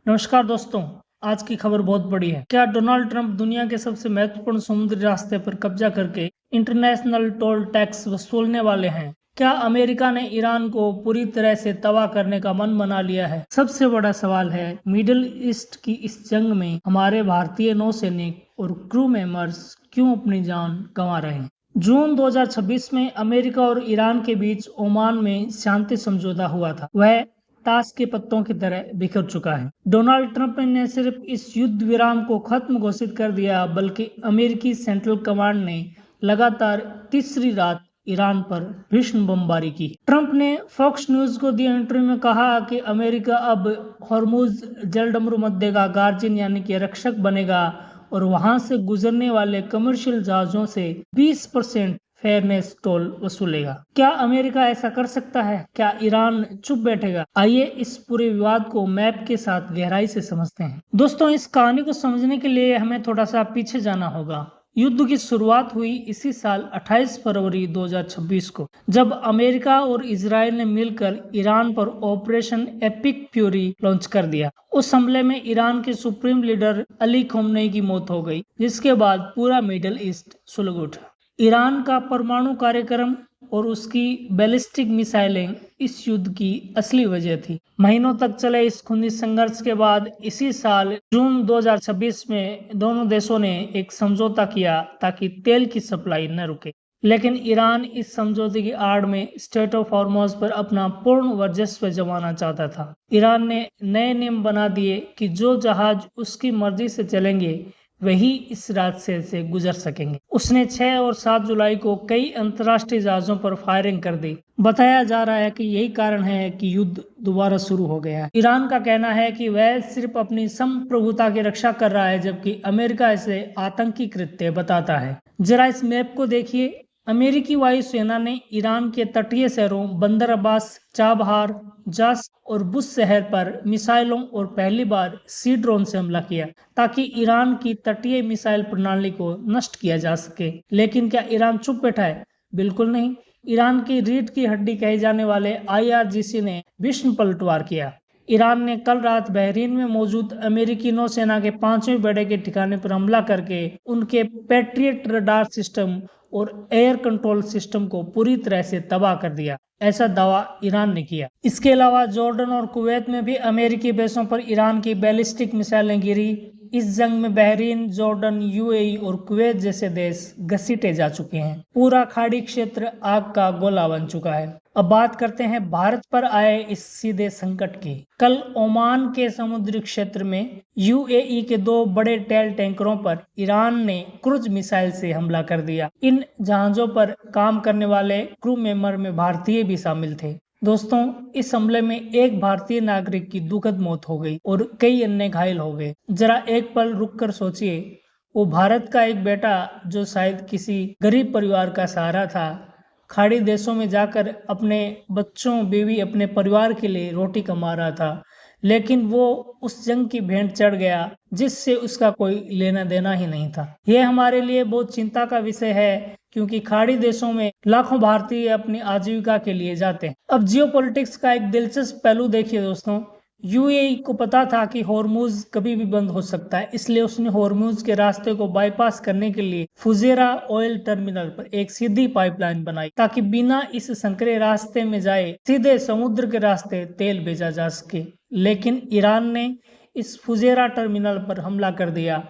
नमस्कार दोस्तों। आज की खबर बहुत बड़ी है। क्या डोनाल्ड ट्रंप दुनिया के सबसे महत्वपूर्ण समुद्री रास्ते पर कब्जा करके इंटरनेशनल टोल टैक्स वसूलने वाले हैं? क्या अमेरिका ने ईरान को पूरी तरह से तबाह करने का मन बना लिया है? सबसे बड़ा सवाल है, मिडिल ईस्ट की इस जंग में हमारे भारतीय नौसैनिक और क्रू मेंबर्स क्यों अपनी जान गंवा रहे हैं? जून 2026 में अमेरिका और ईरान के बीच ओमान में शांति समझौता हुआ था। वह ताश के पत्तों की तरह बिखर चुका है। डोनाल्ड ट्रंप ने सिर्फ इस युद्ध विराम को खत्म घोषित कर दिया, बल्कि अमेरिकी सेंट्रल कमांड ने लगातार तीसरी रात ईरान पर भीषण बमबारी की। ट्रंप ने फॉक्स न्यूज को दिए इंटरव्यू में कहा कि अमेरिका अब हॉर्मुज जलडमरू मध्य का गार्जियन यानी कि रक्षक बनेगा और वहां से गुजरने वाले कमर्शियल जहाजों से 20% फेयरनेस टोल वसूलेगा। क्या अमेरिका ऐसा कर सकता है? क्या ईरान चुप बैठेगा? आइए इस पूरे विवाद को मैप के साथ गहराई से समझते हैं। दोस्तों, इस कहानी को समझने के लिए हमें थोड़ा सा पीछे जाना होगा। युद्ध की शुरुआत हुई इसी साल 28 फरवरी 2026 को, जब अमेरिका और इजराइल ने मिलकर ईरान पर ऑपरेशन एपिक फ्यूरी लॉन्च कर दिया। उस हमले में ईरान के सुप्रीम लीडर अली खमेनी की मौत हो गई, जिसके बाद पूरा मिडिल ईस्ट सुलग उठा। ईरान का परमाणु कार्यक्रम और उसकी बैलिस्टिक मिसाइलें इस युद्ध की असली वजह थी। महीनों तक चले इस खूनी संघर्ष के बाद इसी साल जून 2026 में दोनों देशों ने एक समझौता किया ताकि तेल की सप्लाई न रुके। लेकिन ईरान इस समझौते की आड़ में स्ट्रेट ऑफ हॉर्मुज पर अपना पूर्ण वर्चस्व जमाना चाहता था। ईरान ने नए नियम बना दिए कि जो जहाज उसकी मर्जी से चलेंगे वही इस रास्ते से गुजर सकेंगे। उसने 6 और 7 जुलाई को कई अंतर्राष्ट्रीय जहाजों पर फायरिंग कर दी। बताया जा रहा है कि यही कारण है कि युद्ध दोबारा शुरू हो गया। ईरान का कहना है कि वह सिर्फ अपनी संप्रभुता की रक्षा कर रहा है, जबकि अमेरिका इसे आतंकी कृत्य बताता है। जरा इस मैप को देखिए। अमेरिकी वायुसेना ने ईरान के तटीय शहरों बंदर अब्बास, चाबहार, जास और बुश शहर पर मिसाइलों और पहली बार सी ड्रोन से हमला किया ताकि ईरान की तटीय मिसाइल प्रणाली को नष्ट किया जा सके। लेकिन क्या ईरान चुप बैठा है? बिल्कुल नहीं। ईरान की रीढ़ की हड्डी कहे जाने वाले IRGC ने भीषण पलटवार किया। ईरान ने कल रात बहरीन में मौजूद अमेरिकी नौसेना के 5वें बेड़े के ठिकाने पर हमला करके उनके पैट्रियट रडार सिस्टम और एयर कंट्रोल सिस्टम को पूरी तरह से तबाह कर दिया, ऐसा दावा ईरान ने किया। इसके अलावा जॉर्डन और कुवैत में भी अमेरिकी बेसों पर ईरान की बैलिस्टिक मिसाइलें गिरी। इस जंग में बहरीन, जॉर्डन, UAE और कुवैत जैसे देश घसीटे जा चुके हैं। पूरा खाड़ी क्षेत्र आग का गोला बन चुका है। अब बात करते हैं भारत पर आए इस सीधे संकट की। कल ओमान के समुद्री क्षेत्र में UAE के 2 बड़े तेल टैंकरों पर ईरान ने क्रूज मिसाइल से हमला कर दिया। इन जहाजों पर काम करने वाले क्रू मेंबर में भारतीय भी शामिल थे। दोस्तों, इस हमले में एक भारतीय नागरिक की दुखद मौत हो गई और कई अन्य घायल हो गए। जरा एक पल रुककर सोचिए, वो भारत का एक बेटा जो शायद किसी गरीब परिवार का सहारा था, खाड़ी देशों में जाकर अपने बच्चों, बीवी, अपने परिवार के लिए रोटी कमा रहा था, लेकिन वो उस जंग की भेंट चढ़ गया जिससे उसका कोई लेना देना ही नहीं था। यह हमारे लिए बहुत चिंता का विषय है, क्योंकि खाड़ी देशों में लाखों भारतीय अपनी आजीविका के लिए जाते हैं। अब जियोपॉलिटिक्स का एक दिलचस्प पहलू देखिए दोस्तों। UAE को पता था कि हॉर्मुज कभी भी बंद हो सकता है, इसलिए उसने हॉर्मुज के रास्ते को बाईपास करने के लिए फुजेरा ऑयल टर्मिनल पर एक सीधी पाइपलाइन बनाई ताकि बिना इस संकरे रास्ते में जाए सीधे समुद्र के रास्ते तेल भेजा जा सके। लेकिन ईरान ने इस फुजेरा टर्मिनल पर हमला कर दिया,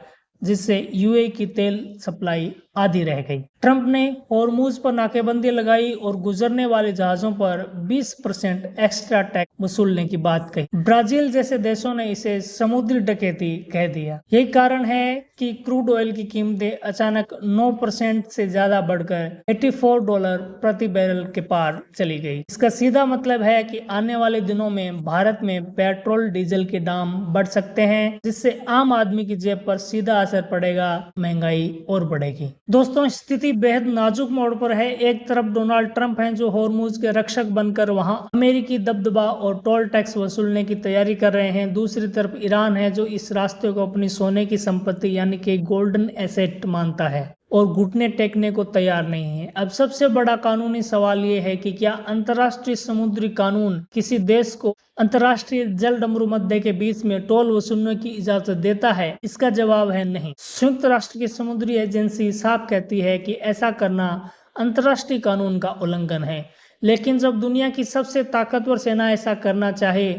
जिससे UAE की तेल सप्लाई आधी रह गई। ट्रंप ने हॉर्मुज पर नाकेबंदी लगाई और गुजरने वाले जहाजों पर 20% एक्स्ट्रा टैक्स वसूलने की बात कही। ब्राजील जैसे देशों ने इसे समुद्री डकैती कह दिया। यही कारण है कि क्रूड ऑयल की कीमतें अचानक 9% से ज्यादा बढ़कर $84 प्रति बैरल के पार चली गई। इसका सीधा मतलब है कि आने वाले दिनों में भारत में पेट्रोल डीजल के दाम बढ़ सकते हैं, जिससे आम आदमी की जेब पर सीधा असर पड़ेगा, महंगाई और बढ़ेगी। दोस्तों, स्थिति बेहद नाजुक मोड़ पर है। एक तरफ डोनाल्ड ट्रंप हैं जो हॉर्मुज के रक्षक बनकर वहां अमेरिकी दबदबा और टोल टैक्स वसूलने की तैयारी कर रहे हैं। दूसरी तरफ ईरान है जो इस रास्ते को अपनी सोने की संपत्ति यानी कि गोल्डन एसेट मानता है और घुटने टेकने को तैयार नहीं है। अब सबसे बड़ा कानूनी सवाल ये है कि क्या अंतर्राष्ट्रीय समुद्री कानून किसी देश को अंतर्राष्ट्रीय जल डमरू मध्य के बीच में टोल वसूलने की इजाजत देता है? इसका जवाब है नहीं। संयुक्त राष्ट्र की समुद्री एजेंसी साफ कहती है कि ऐसा करना अंतर्राष्ट्रीय कानून का उल्लंघन है। लेकिन जब दुनिया की सबसे ताकतवर सेना ऐसा करना चाहे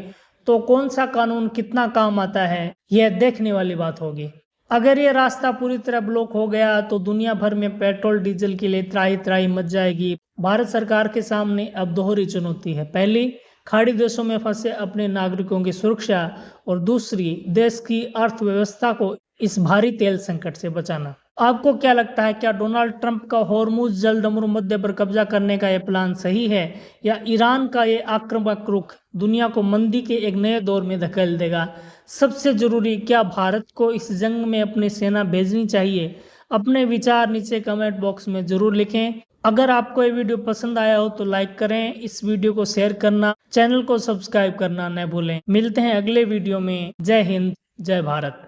तो कौन सा कानून कितना काम आता है, यह देखने वाली बात होगी। अगर ये रास्ता पूरी तरह ब्लॉक हो गया तो दुनिया भर में पेट्रोल डीजल के लिए त्राही त्राही मच जाएगी। भारत सरकार के सामने अब दोहरी चुनौती है। पहली, खाड़ी देशों में फंसे अपने नागरिकों की सुरक्षा और दूसरी, देश की अर्थव्यवस्था को इस भारी तेल संकट से बचाना। आपको क्या लगता है, क्या डोनाल्ड ट्रंप का हॉर्मुज जल डमरू मध्य पर कब्जा करने का यह प्लान सही है या ईरान का ये आक्रामक रुख दुनिया को मंदी के एक नए दौर में धकेल देगा? सबसे जरूरी, क्या भारत को इस जंग में अपनी सेना भेजनी चाहिए? अपने विचार नीचे कमेंट बॉक्स में जरूर लिखें। अगर आपको ये वीडियो पसंद आया हो तो लाइक करें, इस वीडियो को शेयर करना, चैनल को सब्सक्राइब करना न भूलें। मिलते हैं अगले वीडियो में। जय हिंद, जय भारत।